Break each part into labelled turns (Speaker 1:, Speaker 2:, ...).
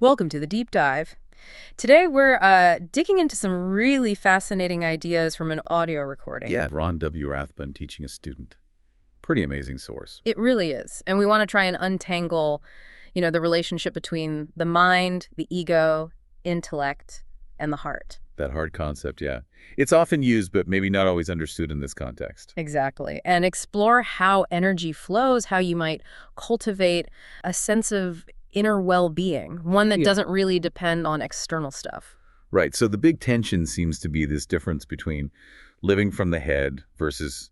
Speaker 1: Welcome to the deep dive. Today we're digging into some really fascinating ideas from an audio recording.
Speaker 2: Yeah, Ron W Rathbun teaching a student. Pretty amazing source.
Speaker 1: It really is. And we want to try and untangle, the relationship between the mind, the ego, intellect, and the heart.
Speaker 2: That hard concept, yeah. It's often used, but maybe not always understood in this context.
Speaker 1: Exactly. And explore how energy flows, how you might cultivate a sense of inner well-being, one that doesn't really depend on external stuff.
Speaker 2: Right, so the big tension seems to be this difference between living from the head versus,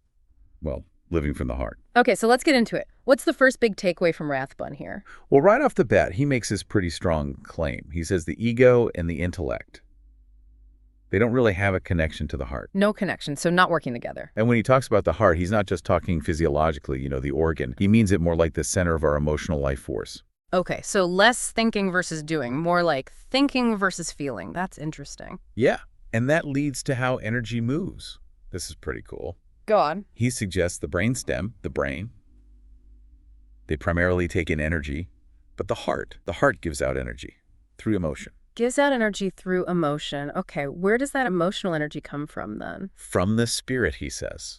Speaker 2: well, living from the heart.
Speaker 1: Okay, so let's get into it. What's the first big takeaway from Rathbun here?
Speaker 2: Well, right off the bat, he makes this pretty strong claim. He says the ego and the intellect, they don't really have a connection to the heart.
Speaker 1: No connection, so not working together.
Speaker 2: And when he talks about the heart, he's not just talking physiologically, the organ. He means it more like the center of our emotional life force.
Speaker 1: Okay, so less thinking versus doing, more like thinking versus feeling. That's interesting.
Speaker 2: Yeah, and that leads to how energy moves. This is pretty cool.
Speaker 1: Go on.
Speaker 2: He suggests the brainstem, the brain, they primarily take in energy, but the heart gives out energy through emotion.
Speaker 1: Gives out energy through emotion. Okay, where does that emotional energy come from then?
Speaker 2: From the spirit, he says.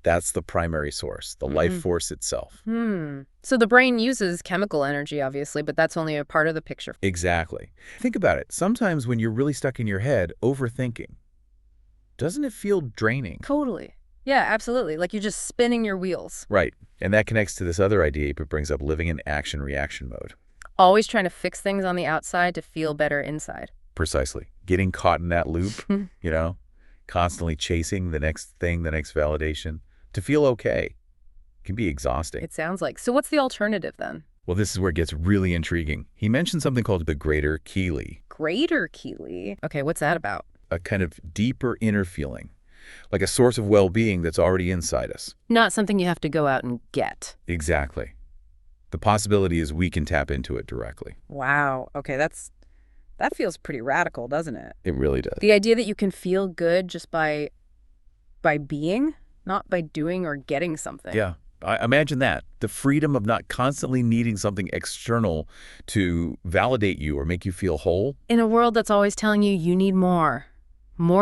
Speaker 2: That's the primary source, the life force itself.
Speaker 1: So the brain uses chemical energy, obviously, but that's only a part of the picture.
Speaker 2: Exactly. Think about it. Sometimes when you're really stuck in your head, overthinking, doesn't it feel draining?
Speaker 1: Totally. Yeah, absolutely. Like you're just spinning your wheels.
Speaker 2: Right. And that connects to this other idea he brings up, living in action-reaction mode.
Speaker 1: Always trying to fix things on the outside to feel better inside.
Speaker 2: Precisely. Getting caught in that loop, constantly chasing the next thing, the next validation. To feel okay can be exhausting.
Speaker 1: It sounds like. So what's the alternative then?
Speaker 2: Well, this is where it gets really intriguing. He mentioned something called the greater Kelee.
Speaker 1: Greater Kelee? Okay, what's that about?
Speaker 2: A kind of deeper inner feeling, like a source of well-being that's already inside us.
Speaker 1: Not something you have to go out and get.
Speaker 2: Exactly. The possibility is we can tap into it directly.
Speaker 1: Wow. Okay, that feels pretty radical, doesn't it?
Speaker 2: It really does.
Speaker 1: The idea that you can feel good just by being, not by doing or getting something.
Speaker 2: Yeah. I imagine that. The freedom of not constantly needing something external to validate you or make you feel whole.
Speaker 1: In a world that's always telling you need more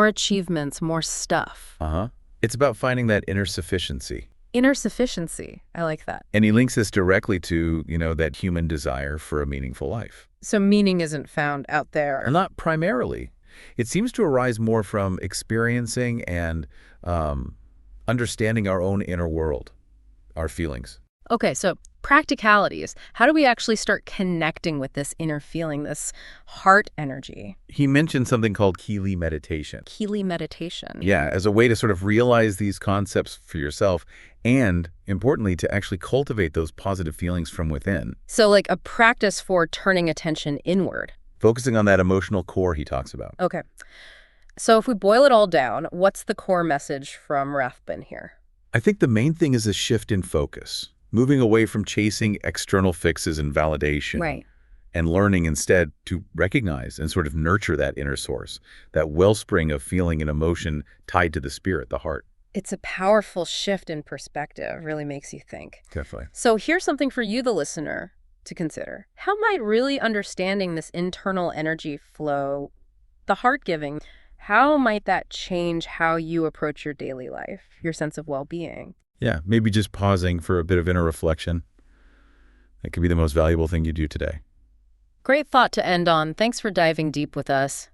Speaker 1: achievements, more stuff.
Speaker 2: It's about finding that inner sufficiency.
Speaker 1: Inner sufficiency. I like that.
Speaker 2: And he links this directly to, that human desire for a meaningful life.
Speaker 1: So meaning isn't found out there.
Speaker 2: Not primarily. It seems to arise more from experiencing and understanding our own inner world, our feelings.
Speaker 1: Okay, so practicalities. How do we actually start connecting with this inner feeling, this heart energy?
Speaker 2: He mentioned something called Kelee meditation.
Speaker 1: Kelee meditation.
Speaker 2: Yeah, as a way to sort of realize these concepts for yourself and, importantly, to actually cultivate those positive feelings from within.
Speaker 1: So like a practice for turning attention inward.
Speaker 2: Focusing on that emotional core he talks about.
Speaker 1: Okay. So if we boil it all down, what's the core message from Rathbun here?
Speaker 2: I think the main thing is a shift in focus, moving away from chasing external fixes and validation.
Speaker 1: Right.
Speaker 2: And learning instead to recognize and sort of nurture that inner source, that wellspring of feeling and emotion tied to the spirit, the heart.
Speaker 1: It's a powerful shift in perspective, really makes you think.
Speaker 2: Definitely.
Speaker 1: So here's something for you, the listener, to consider. How might really understanding this internal energy flow, the heart giving, how might that change how you approach your daily life, your sense of well-being?
Speaker 2: Yeah, maybe just pausing for a bit of inner reflection. That could be the most valuable thing you do today.
Speaker 1: Great thought to end on. Thanks for diving deep with us.